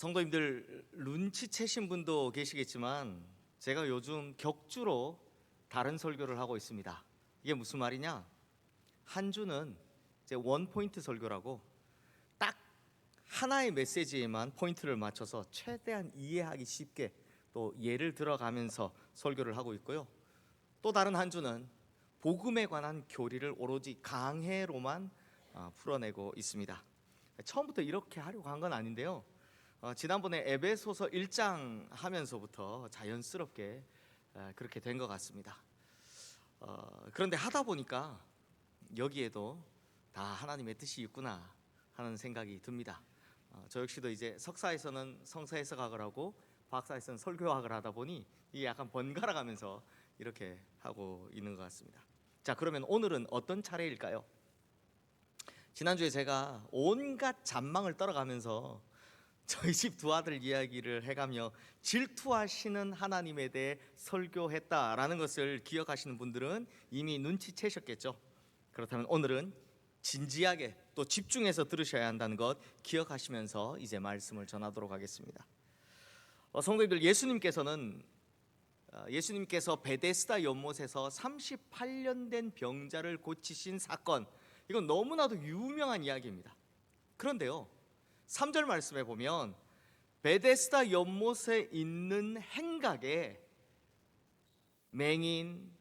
성도님들 눈치채신 분도 계시겠지만 제가 요즘 격주로 다른 설교를 하고 있습니다. 이게 무슨 말이냐? 한 주는 이제 원포인트 설교라고 딱 하나의 메시지에만 포인트를 맞춰서 최대한 이해하기 쉽게 또 예를 들어가면서 설교를 하고 있고요. 또 다른 한 주는 복음에 관한 교리를 오로지 강해로만 풀어내고 있습니다. 처음부터 이렇게 하려고 한 건 아닌데요. 지난번에 에베소서 1장 하면서부터 자연스럽게 그렇게 된 것 같습니다. 그런데 하다 보니까 여기에도 다 하나님의 뜻이 있구나 하는 생각이 듭니다. 저 역시도 이제 석사에서는 성서 해석학을 하고 박사에서는 설교학을 하다 보니 이게 약간 번갈아 가면서 이렇게 하고 있는 것 같습니다. 자, 그러면 오늘은 어떤 차례일까요? 지난주에 제가 온갖 잔망을 떨어가면서 저희 집 두 아들 이야기를 해가며 질투하시는 하나님에 대해 설교했다라는 것을 기억하시는 분들은 이미 눈치채셨겠죠. 그렇다면 오늘은 진지하게 또 집중해서 들으셔야 한다는 것 기억하시면서 이제 말씀을 전하도록 하겠습니다. 성도님들, 예수님께서 베데스다 연못에서 38년 된 병자를 고치신 사건, 이건 너무나도 유명한 이야기입니다. 그런데요, 3절 말씀에 보면 베데스다 연못에 있는 행각에 맹인,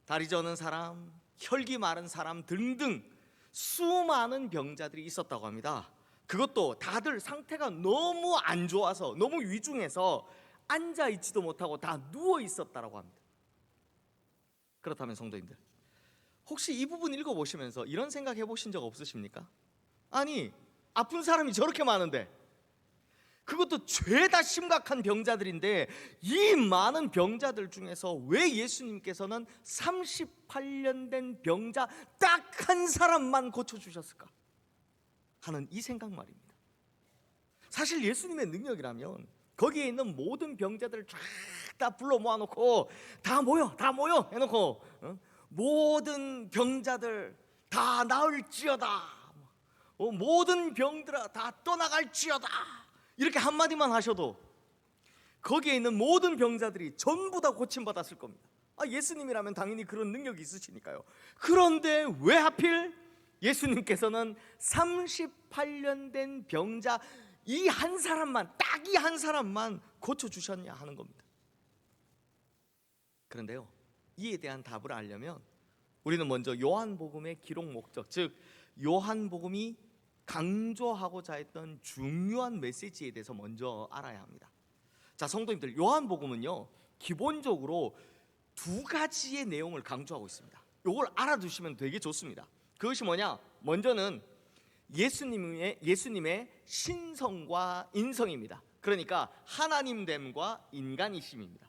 다리 저는 사람, 혈기 마른 사람 등등 수많은 병자들이 있었다고 합니다. 그것도 다들 상태가 너무 안 좋아서, 너무 위중해서 앉아 있지도 못하고 다 누워 있었다고 합니다. 그렇다면 성도님들, 혹시 이 부분 읽어보시면서 이런 생각 해보신 적 없으십니까? 아니, 아픈 사람이 저렇게 많은데, 그것도 죄다 심각한 병자들인데, 이 많은 병자들 중에서 왜 예수님께서는 38년 된 병자 딱 한 사람만 고쳐주셨을까 하는 이 생각 말입니다. 사실 예수님의 능력이라면 거기에 있는 모든 병자들을 쫙 다 불러 모아놓고 다 모여 해놓고 모든 병자들 다 나을지어다, 모든 병들아 다 떠나갈지어다, 이렇게 한마디만 하셔도 거기에 있는 모든 병자들이 전부 다 고침받았을 겁니다. 예수님이라면 당연히 그런 능력이 있으시니까요. 그런데 왜 하필 예수님께서는 38년 된 병자 이 한 사람만, 딱 이 한 사람만 고쳐주셨냐 하는 겁니다. 그런데요, 이에 대한 답을 알려면 우리는 먼저 요한복음의 기록 목적, 즉 요한복음이 강조하고자 했던 중요한 메시지에 대해서 먼저 알아야 합니다. 자, 성도님들, 요한복음은요 기본적으로 두 가지의 내용을 강조하고 있습니다. 이걸 알아두시면 되게 좋습니다. 그것이 뭐냐? 먼저는 예수님의 신성과 인성입니다. 그러니까 하나님됨과 인간이심입니다.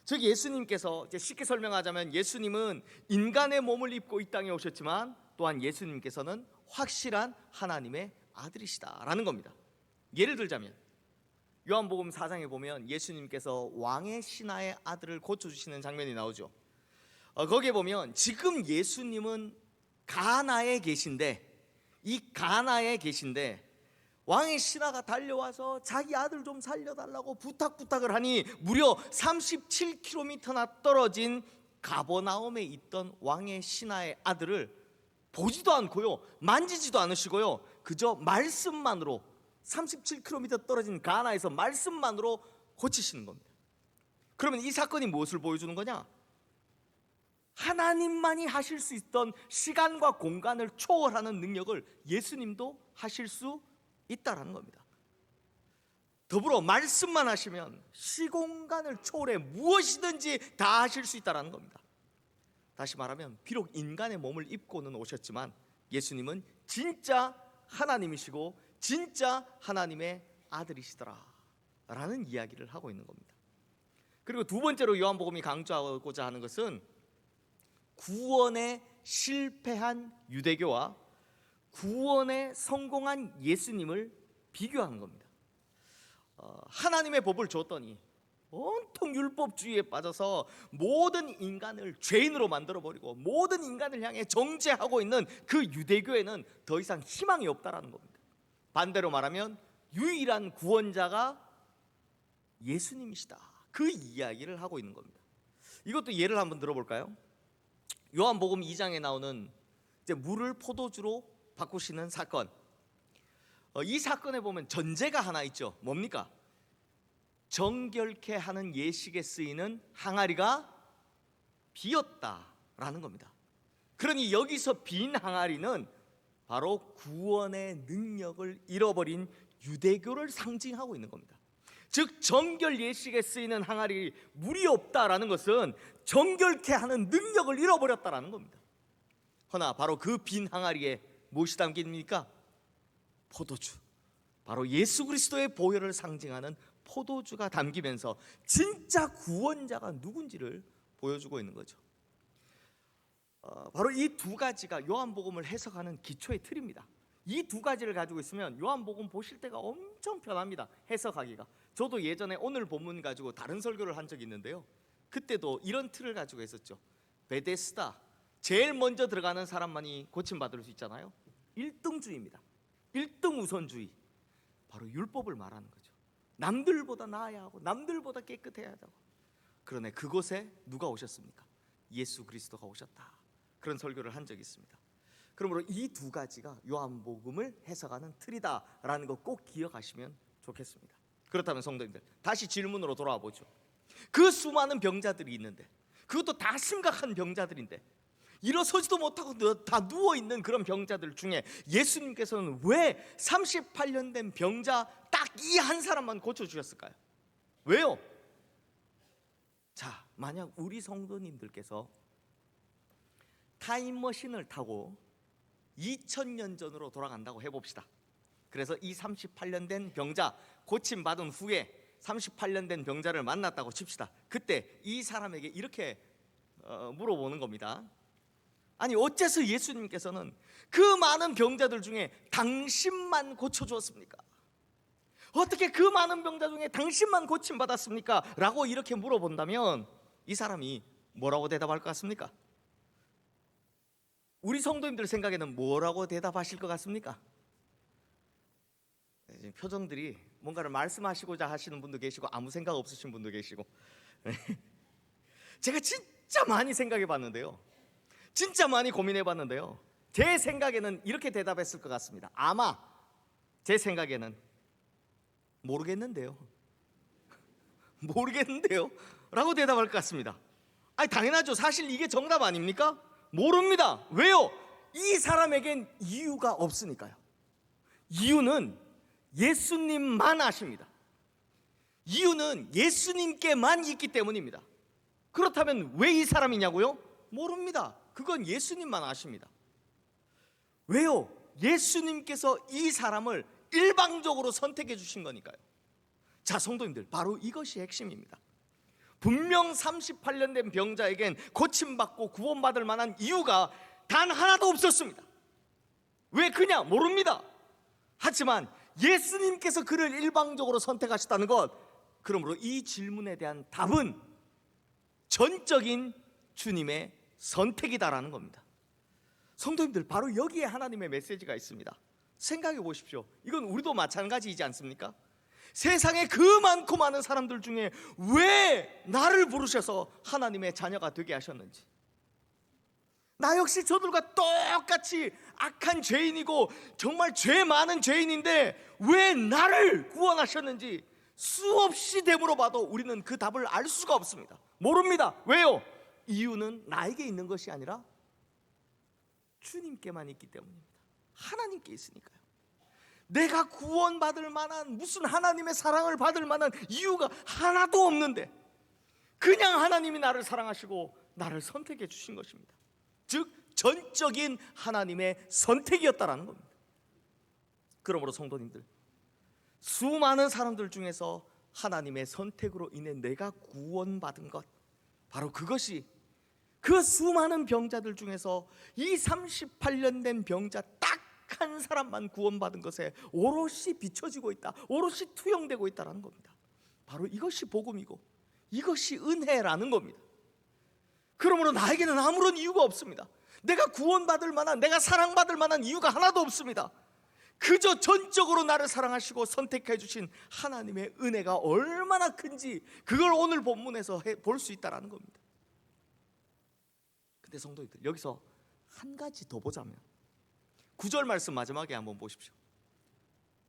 즉 예수님께서, 이제 쉽게 설명하자면, 예수님은 인간의 몸을 입고 이 땅에 오셨지만 또한 예수님께서는 확실한 하나님의 아들이시다라는 겁니다. 예를 들자면 요한복음 4장에 보면 예수님께서 왕의 신하의 아들을 고쳐주시는 장면이 나오죠. 거기에 보면 지금 예수님은 가나에 계신데, 이 가나에 계신데 왕의 신하가 달려와서 자기 아들 좀 살려달라고 부탁을 하니 무려 37km나 떨어진 가버나움에 있던 왕의 신하의 아들을 보지도 않고요, 만지지도 않으시고요, 그저 말씀만으로 37km 떨어진 가나에서 말씀만으로 고치시는 겁니다. 그러면 이 사건이 무엇을 보여주는 거냐? 하나님만이 하실 수 있던 시간과 공간을 초월하는 능력을 예수님도 하실 수 있다라는 겁니다. 더불어 말씀만 하시면 시공간을 초월해 무엇이든지 다 하실 수 있다라는 겁니다. 다시 말하면 비록 인간의 몸을 입고는 오셨지만 예수님은 진짜 하나님이시고 진짜 하나님의 아들이시더라 라는 이야기를 하고 있는 겁니다. 그리고 두 번째로 요한복음이 강조하고자 하는 것은 구원에 실패한 유대교와 구원에 성공한 예수님을 비교하는 겁니다. 하나님의 법을 줬더니 온통 율법주의에 빠져서 모든 인간을 죄인으로 만들어버리고 모든 인간을 향해 정죄하고 있는 그 유대교에는 더 이상 희망이 없다라는 겁니다. 반대로 말하면 유일한 구원자가 예수님이시다. 그 이야기를 하고 있는 겁니다. 이것도 예를 한번 들어볼까요? 요한복음 2장에 나오는 이제 물을 포도주로 바꾸시는 사건. 이 사건에 보면 전제가 하나 있죠. 뭡니까? 정결케 하는 예식에 쓰이는 항아리가 비었다라는 겁니다. 그러니 여기서 빈 항아리는 바로 구원의 능력을 잃어버린 유대교를 상징하고 있는 겁니다. 즉 정결 예식에 쓰이는 항아리 물이 없다라는 것은 정결케 하는 능력을 잃어버렸다라는 겁니다. 허나 바로 그 빈 항아리에 무엇이 담깁니까? 포도주. 바로 예수 그리스도의 보혈을 상징하는 포도주가 담기면서 진짜 구원자가 누군지를 보여주고 있는 거죠. 바로 이 두 가지가 요한복음을 해석하는 기초의 틀입니다. 이 두 가지를 가지고 있으면 요한복음 보실 때가 엄청 편합니다. 해석하기가. 저도 예전에 오늘 본문 가지고 다른 설교를 한 적이 있는데요, 그때도 이런 틀을 가지고 했었죠. 베데스다, 제일 먼저 들어가는 사람만이 고침받을 수 있잖아요. 1등주의입니다. 1등 우선주의. 바로 율법을 말하는 거죠. 남들보다 나아야 하고 남들보다 깨끗해야 하고. 그러나 그곳에 누가 오셨습니까? 예수 그리스도가 오셨다. 그런 설교를 한 적이 있습니다. 그러므로 이 두 가지가 요한복음을 해석하는 틀이다라는 거 꼭 기억하시면 좋겠습니다. 그렇다면 성도님들, 다시 질문으로 돌아와 보죠. 그 수많은 병자들이 있는데, 그것도 다 심각한 병자들인데, 일어서지도 못하고 다 누워있는 그런 병자들 중에 예수님께서는 왜 38년 된 병자 딱 이 한 사람만 고쳐주셨을까요? 왜요? 자, 만약 우리 성도님들께서 타임머신을 타고 2000년 전으로 돌아간다고 해봅시다. 그래서 이 38년 된 병자, 고침받은 후에 38년 된 병자를 만났다고 칩시다. 그때 이 사람에게 이렇게 물어보는 겁니다. 아니, 어째서 예수님께서는 그 많은 병자들 중에 당신만 고쳐주었습니까? 어떻게 그 많은 병자 중에 당신만 고침받았습니까? 라고 이렇게 물어본다면 이 사람이 뭐라고 대답할 것 같습니까? 우리 성도님들 생각에는 뭐라고 대답하실 것 같습니까? 표정들이 뭔가를 말씀하시고자 하시는 분도 계시고 아무 생각 없으신 분도 계시고 제가 진짜 많이 생각해 봤는데요, 진짜 많이 고민해 봤는데요, 제 생각에는 이렇게 대답했을 것 같습니다. 아마 제 생각에는 모르겠는데요 라고 대답할 것 같습니다. 아니, 당연하죠. 사실 이게 정답 아닙니까? 모릅니다. 왜요? 이 사람에겐 이유가 없으니까요. 이유는 예수님만 아십니다. 이유는 예수님께만 있기 때문입니다. 그렇다면 왜 이 사람이냐고요? 모릅니다. 그건 예수님만 아십니다. 왜요? 예수님께서 이 사람을 일방적으로 선택해 주신 거니까요. 자, 성도님들, 바로 이것이 핵심입니다. 분명 38년 된 병자에겐 고침받고 구원받을 만한 이유가 단 하나도 없었습니다. 왜 그냐? 모릅니다. 하지만 예수님께서 그를 일방적으로 선택하셨다는 것, 그러므로 이 질문에 대한 답은 전적인 주님의 선택이다라는 겁니다. 성도님들, 바로 여기에 하나님의 메시지가 있습니다. 생각해 보십시오. 이건 우리도 마찬가지이지 않습니까? 세상에 그 많고 많은 사람들 중에 왜 나를 부르셔서 하나님의 자녀가 되게 하셨는지, 나 역시 저들과 똑같이 악한 죄인이고 정말 죄 많은 죄인인데 왜 나를 구원하셨는지 수없이 되물어 봐도 우리는 그 답을 알 수가 없습니다. 모릅니다. 왜요? 이유는 나에게 있는 것이 아니라 주님께만 있기 때문입니다. 하나님께 있으니까요. 내가 구원받을 만한, 무슨 하나님의 사랑을 받을 만한 이유가 하나도 없는데 그냥 하나님이 나를 사랑하시고 나를 선택해 주신 것입니다. 즉 전적인 하나님의 선택이었다라는 겁니다. 그러므로 성도님들, 수많은 사람들 중에서 하나님의 선택으로 인해 내가 구원받은 것, 바로 그것이 그 수많은 병자들 중에서 이 38년 된 병자 딱 한 사람만 구원받은 것에 오롯이 비춰지고 있다, 오롯이 투영되고 있다는 겁니다. 바로 이것이 복음이고 이것이 은혜라는 겁니다. 그러므로 나에게는 아무런 이유가 없습니다. 내가 구원받을 만한, 내가 사랑받을 만한 이유가 하나도 없습니다. 그저 전적으로 나를 사랑하시고 선택해 주신 하나님의 은혜가 얼마나 큰지 그걸 오늘 본문에서 볼 수 있다는 겁니다. 근데 성도님들, 여기서 한 가지 더 보자면 9절 말씀 마지막에 한번 보십시오.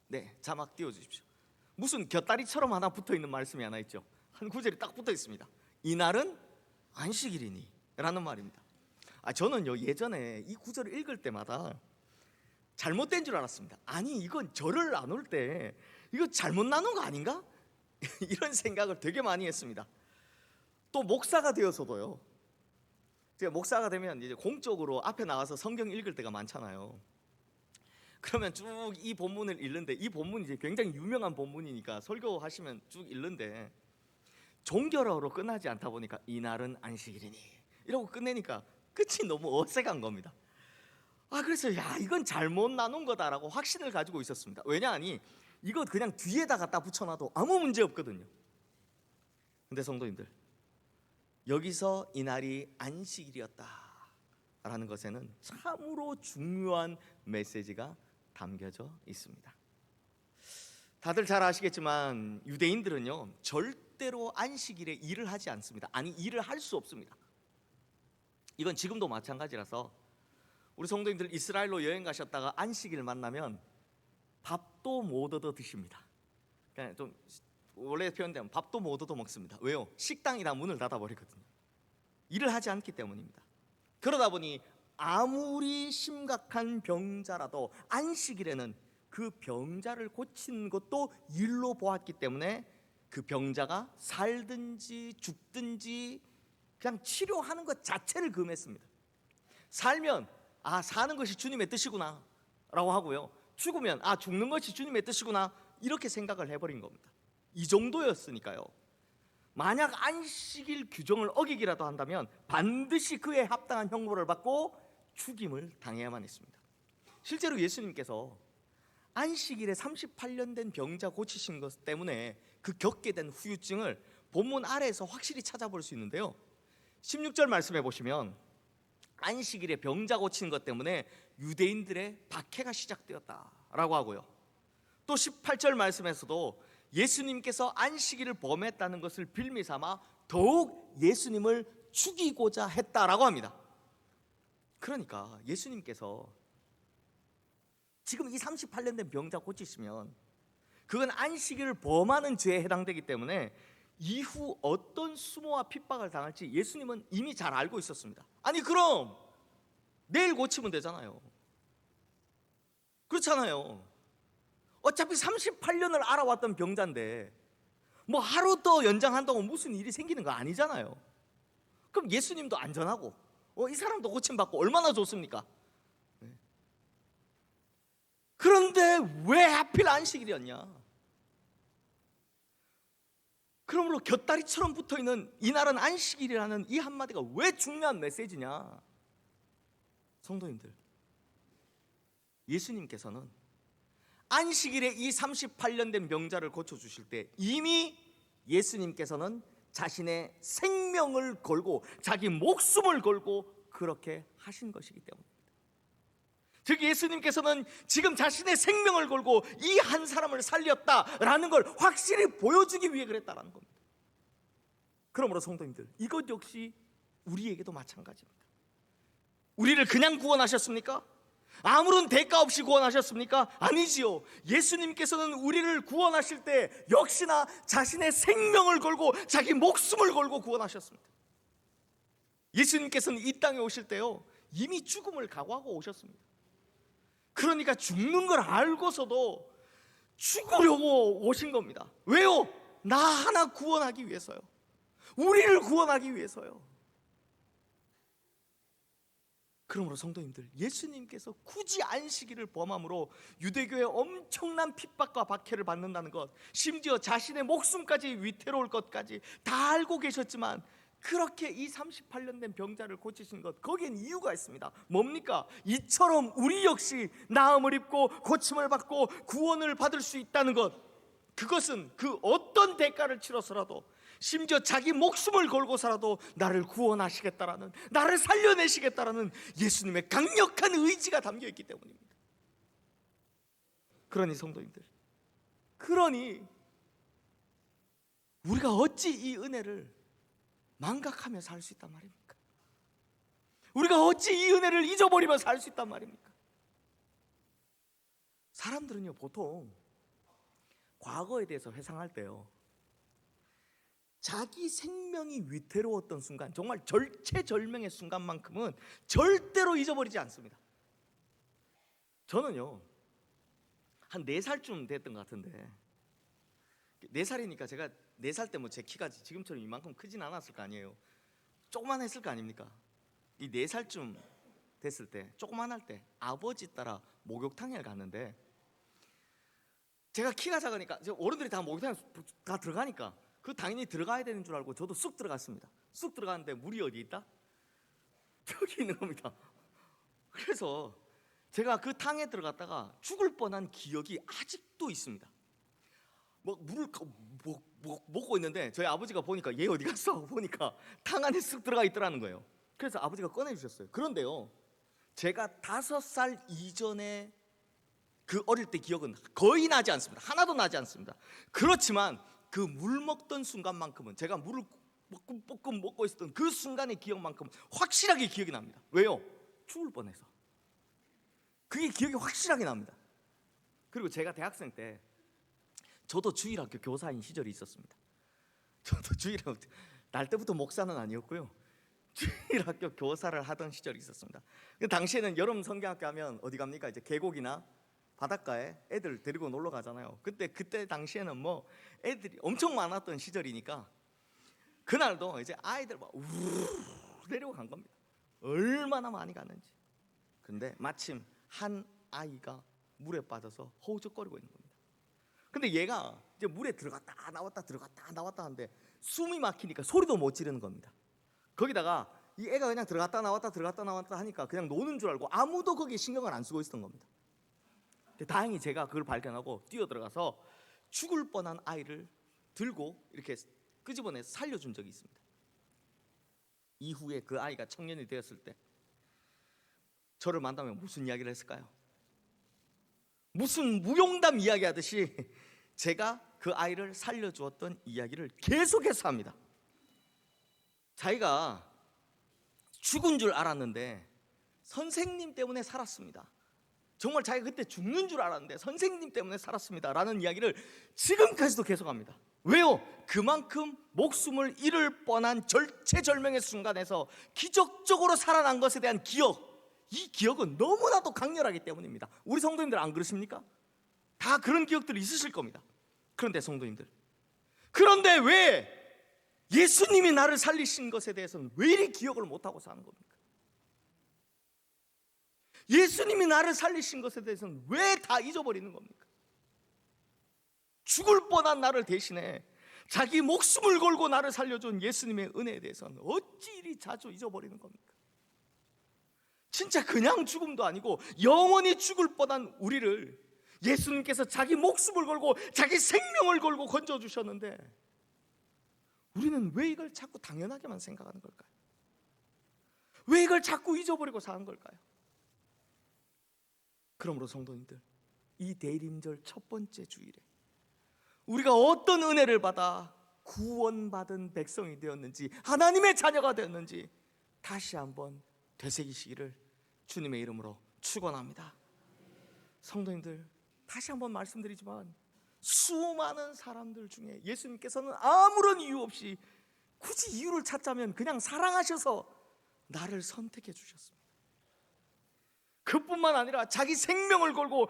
네, 자막 띄워주십시오. 무슨 곁다리처럼 하나 붙어있는 말씀이 하나 있죠. 한 구절이 딱 붙어 있습니다. 이날은 안식일이니 라는 말입니다. 저는요, 예전에 이 구절을 읽을 때마다 잘못된 줄 알았습니다. 아니, 이건 절을 나눌 때 이거 잘못 나눈 거 아닌가? 이런 생각을 되게 많이 했습니다. 또 목사가 되어서도요, 제가 목사가 되면 이제 공적으로 앞에 나와서 성경 읽을 때가 많잖아요. 그러면 쭉 이 본문을 읽는데, 이 본문이 이제 굉장히 유명한 본문이니까 설교하시면 쭉 읽는데 종결어로 끝나지 않다 보니까 이날은 안식일이니 이러고 끝내니까 끝이 너무 어색한 겁니다. 그래서 이건 잘못 나눈 거다라고 확신을 가지고 있었습니다. 왜냐하니 이거 그냥 뒤에다 갖다 붙여놔도 아무 문제 없거든요. 근데 성도님들, 여기서 이날이 안식일이었다라는 것에는 참으로 중요한 메시지가 담겨져 있습니다. 다들 잘 아시겠지만 유대인들은요, 절대로 안식일에 일을 하지 않습니다. 아니, 일을 할 수 없습니다. 이건 지금도 마찬가지라서 우리 성도님들 이스라엘로 여행 가셨다가 안식일 만나면 밥도 못 얻어 드십니다. 그냥 좀 원래 표현되면 밥도 못 얻어 먹습니다. 왜요? 식당이 다 문을 닫아 버리거든요. 일을 하지 않기 때문입니다. 그러다 보니 아무리 심각한 병자라도 안식일에는 그 병자를 고치는 것도 일로 보았기 때문에 그 병자가 살든지 죽든지 그냥 치료하는 것 자체를 금했습니다. 살면 사는 것이 주님의 뜻이구나 라고 하고요, 죽으면 죽는 것이 주님의 뜻이구나 이렇게 생각을 해버린 겁니다. 이 정도였으니까요, 만약 안식일 규정을 어기기라도 한다면 반드시 그에 합당한 형벌을 받고 죽임을 당해야만 했습니다. 실제로 예수님께서 안식일에 38년 된 병자 고치신 것 때문에 그 겪게 된 후유증을 본문 아래에서 확실히 찾아볼 수 있는데요, 16절 말씀해 보시면 안식일에 병자 고치는 것 때문에 유대인들의 박해가 시작되었다라고 하고요, 또 18절 말씀에서도 예수님께서 안식일을 범했다는 것을 빌미 삼아 더욱 예수님을 죽이고자 했다라고 합니다. 그러니까 예수님께서 지금 이 38년 된 병자 고치시면 그건 안식일을 범하는 죄에 해당되기 때문에 이후 어떤 수모와 핍박을 당할지 예수님은 이미 잘 알고 있었습니다. 아니, 그럼 내일 고치면 되잖아요. 그렇잖아요. 어차피 38년을 알아왔던 병자인데 뭐 하루 더 연장한다고 무슨 일이 생기는 거 아니잖아요. 그럼 예수님도 안전하고 이 사람도 고침받고 얼마나 좋습니까? 그런데 왜 하필 안식일이었냐? 그러므로 곁다리처럼 붙어있는 이날은 안식일이라는 이 한마디가 왜 중요한 메시지냐? 성도님들, 예수님께서는 안식일에 이 38년 된 병자를 고쳐주실 때 이미 예수님께서는 자신의 생명을 걸고 자기 목숨을 걸고 그렇게 하신 것이기 때문입니다. 즉 예수님께서는 지금 자신의 생명을 걸고 이 한 사람을 살렸다라는 걸 확실히 보여주기 위해 그랬다라는 겁니다. 그러므로 성도님들, 이것 역시 우리에게도 마찬가지입니다. 우리를 그냥 구원하셨습니까? 아무런 대가 없이 구원하셨습니까? 아니지요. 예수님께서는 우리를 구원하실 때 역시나 자신의 생명을 걸고 자기 목숨을 걸고 구원하셨습니다. 예수님께서는 이 땅에 오실 때요, 이미 죽음을 각오하고 오셨습니다. 그러니까 죽는 걸 알고서도 죽으려고 오신 겁니다. 왜요? 나 하나 구원하기 위해서요. 우리를 구원하기 위해서요. 그러므로 성도님들, 예수님께서 굳이 안식일을 범함으로 유대교의 엄청난 핍박과 박해를 받는다는 것, 심지어 자신의 목숨까지 위태로울 것까지 다 알고 계셨지만 그렇게 이 38년 된 병자를 고치신 것, 거기엔 이유가 있습니다. 뭡니까? 이처럼 우리 역시 나음을 입고 고침을 받고 구원을 받을 수 있다는 것, 그것은 그 어떤 대가를 치러서라도, 심지어 자기 목숨을 걸고서라도 나를 구원하시겠다라는, 나를 살려내시겠다라는 예수님의 강력한 의지가 담겨있기 때문입니다. 그러니 성도님들, 그러니 우리가 어찌 이 은혜를 망각하며 살 수 있단 말입니까? 우리가 어찌 이 은혜를 잊어버리며 살 수 있단 말입니까? 사람들은요, 보통 과거에 대해서 회상할 때요, 자기 생명이 위태로웠던 순간, 정말 절체절명의 순간만큼은 절대로 잊어버리지 않습니다. 저는요, 한 4살쯤 됐던 것 같은데, 4살이니까 제가 4살 때 뭐 제 키가 지금처럼 이만큼 크진 않았을 거 아니에요. 조그만 했을 거 아닙니까? 이 4살쯤 됐을 때, 조그만 할 때 아버지 따라 목욕탕에 갔는데, 제가 키가 작으니까 어른들이 다 목욕탕에 다 들어가니까 그 당연히 들어가야 되는 줄 알고 저도 쑥 들어갔습니다. 쑥 들어갔는데 물이 어디 있다? 저기 있는 겁니다. 그래서 제가 그 탕에 들어갔다가 죽을 뻔한 기억이 아직도 있습니다. 뭐 물을 먹고 있는데 저희 아버지가 보니까 얘 어디 갔어? 보니까 탕 안에 쑥 들어가 있더라는 거예요. 그래서 아버지가 꺼내주셨어요. 그런데요, 제가 5살 이전에 그 어릴 때 기억은 거의 나지 않습니다. 하나도 나지 않습니다. 그렇지만 그 물 먹던 순간만큼은, 제가 물을 볶음 먹고 있었던 그 순간의 기억만큼은 확실하게 기억이 납니다. 왜요? 죽을 뻔해서. 그게 기억이 확실하게 납니다. 그리고 제가 대학생 때 저도 주일학교 교사인 시절이 있었습니다. 저도 주일학교, 날 때부터 목사는 아니었고요, 주일학교 교사를 하던 시절이 있었습니다. 그 당시에는 여름 성경학교 하면 어디 갑니까? 이제 계곡이나 바닷가에 애들 데리고 놀러 가잖아요. 그때 당시에는 뭐 애들이 엄청 많았던 시절이니까 그날도 이제 아이들 막 우르르 데리고 간 겁니다. 얼마나 많이 갔는지. 근데 마침 한 아이가 물에 빠져서 허우적거리고 있는 겁니다. 근데 얘가 이제 물에 들어갔다 나왔다 들어갔다 나왔다 하는데 숨이 막히니까 소리도 못 지르는 겁니다. 거기다가 이 애가 그냥 들어갔다 나왔다 들어갔다 나왔다 하니까 그냥 노는 줄 알고 아무도 거기에 신경을 안 쓰고 있었던 겁니다. 다행히 제가 그걸 발견하고 뛰어 들어가서 죽을 뻔한 아이를 들고 이렇게 끄집어내서 살려준 적이 있습니다. 이후에 그 아이가 청년이 되었을 때 저를 만나면 무슨 이야기를 했을까요? 무슨 무용담 이야기하듯이 제가 그 아이를 살려주었던 이야기를 계속해서 합니다. 자기가 죽은 줄 알았는데 선생님 때문에 살았습니다. 정말 자기가 그때 죽는 줄 알았는데 선생님 때문에 살았습니다 라는 이야기를 지금까지도 계속합니다. 왜요? 그만큼 목숨을 잃을 뻔한 절체절명의 순간에서 기적적으로 살아난 것에 대한 기억, 이 기억은 너무나도 강렬하기 때문입니다. 우리 성도님들 안 그러십니까? 다 그런 기억들이 있으실 겁니다. 그런데 성도님들, 그런데 왜 예수님이 나를 살리신 것에 대해서는 왜 이리 기억을 못하고 사는 겁니까? 예수님이 나를 살리신 것에 대해서는 왜 다 잊어버리는 겁니까? 죽을 뻔한 나를 대신해 자기 목숨을 걸고 나를 살려준 예수님의 은혜에 대해서는 어찌 이리 자주 잊어버리는 겁니까? 진짜 그냥 죽음도 아니고 영원히 죽을 뻔한 우리를 예수님께서 자기 목숨을 걸고 자기 생명을 걸고 건져주셨는데 우리는 왜 이걸 자꾸 당연하게만 생각하는 걸까요? 왜 이걸 자꾸 잊어버리고 사는 걸까요? 그러므로 성도님들, 이 대림절 첫 번째 주일에 우리가 어떤 은혜를 받아 구원받은 백성이 되었는지, 하나님의 자녀가 되었는지 다시 한번 되새기시기를 주님의 이름으로 축원합니다. 성도님들, 다시 한번 말씀드리지만 수많은 사람들 중에 예수님께서는 아무런 이유 없이, 굳이 이유를 찾자면 그냥 사랑하셔서 나를 선택해 주셨습니다. 그뿐만 아니라 자기 생명을 걸고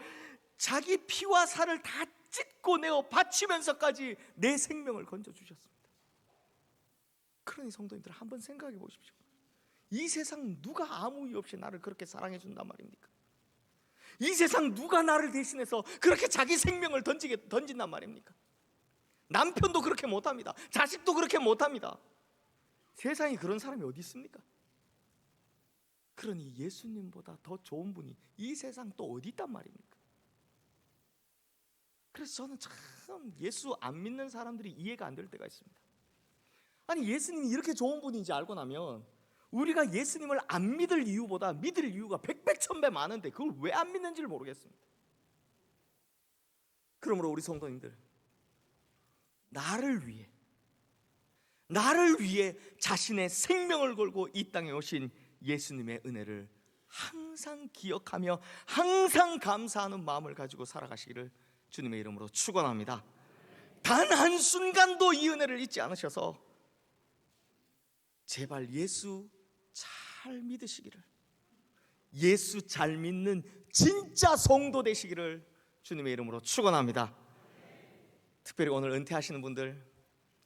자기 피와 살을 다 찢고 내어 바치면서까지 내 생명을 건져주셨습니다. 그러니 성도님들, 한번 생각해 보십시오. 이 세상 누가 아무 이유 없이 나를 그렇게 사랑해 준단 말입니까? 이 세상 누가 나를 대신해서 그렇게 자기 생명을 던진단 말입니까? 남편도 그렇게 못합니다. 자식도 그렇게 못합니다. 세상에 그런 사람이 어디 있습니까? 그러니 예수님보다 더 좋은 분이 이 세상 또 어디 있단 말입니까? 그래서 저는 참 예수 안 믿는 사람들이 이해가 안 될 때가 있습니다. 아니, 예수님이 이렇게 좋은 분인지 알고 나면 우리가 예수님을 안 믿을 이유보다 믿을 이유가 백배천배 많은데 그걸 왜 안 믿는지를 모르겠습니다. 그러므로 우리 성도님들, 나를 위해 자신의 생명을 걸고 이 땅에 오신 예수님의 은혜를 항상 기억하며 항상 감사하는 마음을 가지고 살아가시기를 주님의 이름으로 축원합니다. 단 한순간도 이 은혜를 잊지 않으셔서 제발 예수 잘 믿으시기를, 예수 잘 믿는 진짜 성도 되시기를 주님의 이름으로 축원합니다. 특별히 오늘 은퇴하시는 분들,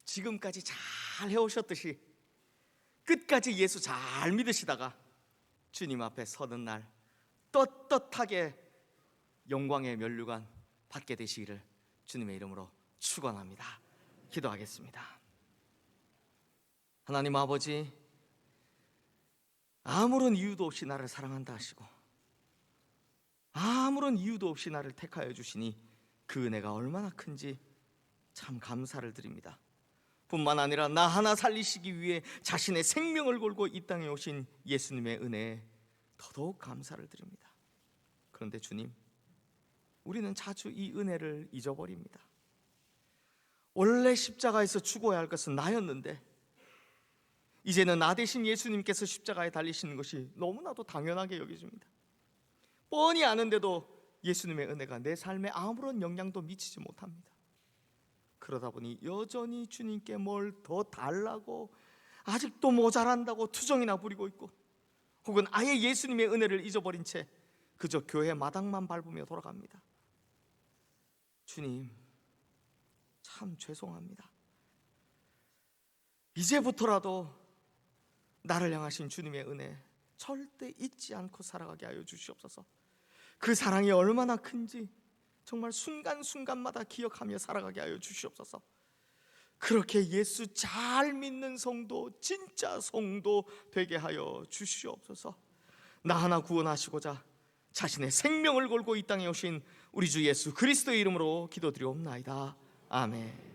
지금까지 잘 해오셨듯이 끝까지 예수 잘 믿으시다가 주님 앞에 서는 날 떳떳하게 영광의 면류관 받게 되시기를 주님의 이름으로 축원합니다. 기도하겠습니다. 하나님 아버지, 아무런 이유도 없이 나를 사랑한다 하시고 아무런 이유도 없이 나를 택하여 주시니 그 은혜가 얼마나 큰지 참 감사를 드립니다. 뿐만 아니라 나 하나 살리시기 위해 자신의 생명을 걸고 이 땅에 오신 예수님의 은혜에 더더욱 감사를 드립니다. 그런데 주님, 우리는 자주 이 은혜를 잊어버립니다. 원래 십자가에서 죽어야 할 것은 나였는데 이제는 나 대신 예수님께서 십자가에 달리시는 것이 너무나도 당연하게 여겨집니다. 뻔히 아는데도 예수님의 은혜가 내 삶에 아무런 영향도 미치지 못합니다. 그러다 보니 여전히 주님께 뭘 더 달라고, 아직도 모자란다고 투정이나 부리고 있고, 혹은 아예 예수님의 은혜를 잊어버린 채 그저 교회 마당만 밟으며 돌아갑니다. 주님, 참 죄송합니다. 이제부터라도 나를 향하신 주님의 은혜 절대 잊지 않고 살아가게 하여 주시옵소서. 그 사랑이 얼마나 큰지 정말 순간순간마다 기억하며 살아가게 하여 주시옵소서. 그렇게 예수 잘 믿는 성도, 진짜 성도 되게 하여 주시옵소서. 나 하나 구원하시고자 자신의 생명을 걸고 이 땅에 오신 우리 주 예수 그리스도의 이름으로 기도드리옵나이다. 아멘.